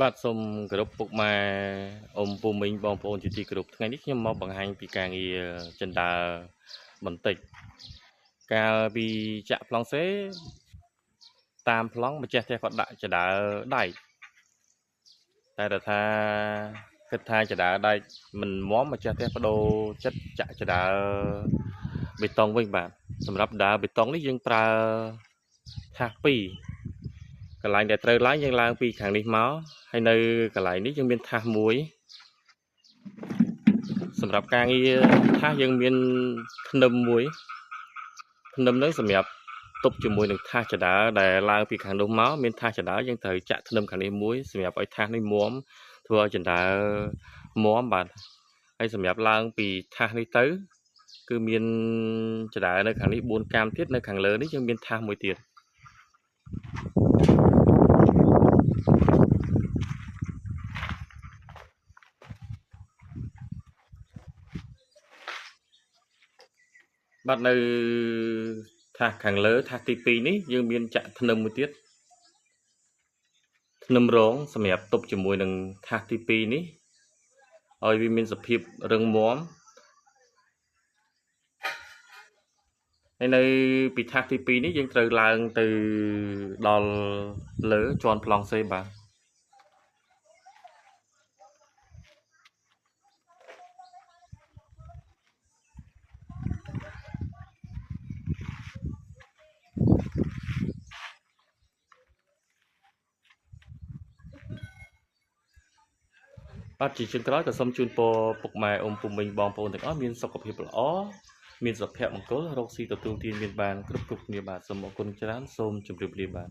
បាទសូមគោរពពុកម៉ែអ៊ំពូមីងបងប្អូនជាទីគោរពថ្ងៃនេះខ្ញុំមកបង្ហាញពីការងារចិន្តាបន្តិចកាលពីចាក់ប្លង់សេតាមប្លង់ម្ចាស់ផ្ទះគាត់ដាក់ចដាដែកតែថាគិតថាចដាដែកមិនមាំម្ចាស់ផ្ទះបដូរចិត្តចាក់ចដាបេតុងវិញបាទសម្រាប់ដាបេតុងនេះយើងប្រើថាស2កន្លែងដែលត្រូវឡើងយើងឡើងពីខាងនេះមកហើយនៅកន្លែងនេះយើងមានថាសមួយសម្រាប់ការងារថាសយើងមានធ្នឹមមួយធ្នឹមនឹងសម្រាប់ទប់ជាមួយនឹងថាសចដាដែលឡើងពីខាងនោះមកមានថាសចដាយើងត្រូវចាក់ធ្នឹមខាងនេះមួយសម្រាប់ឲ្យថាសនេះមាំធ្វើឲ្យចដាមាំបាទហើយសម្រាប់ឡើងពីថាសនេះទៅគឺមានចដានៅខាងនេះ4កាមទៀតនៅខាងលើនេះយើងមានថាសមួយទៀតបាទនៅថាសខាងលើថាសទី2នេះយើងមានចាក់ធ្នឹមមួយទៀតធ្នឹមរងសម្រាប់ទប់ជាមួយនឹងថាសទី2នេះឲ្យវាមានសភាពរឹងមាំហើយនៅពីថាសទី2នេះយើងត្រូវឡើងទៅដល់លើជាន់ប្លង់សេបាទជាចុងក្រោយក៏សូមជូនពរពុកម៉ែអ៊ំពូមីងបងប្អូនទាំងអស់មានសុខភាពល្អមានសុភមង្គលរកស៊ីទទួលទានមានបានគ្រប់គ្នាបាទសូមអរគុណច្រើនសូមជម្រាបលាបាទ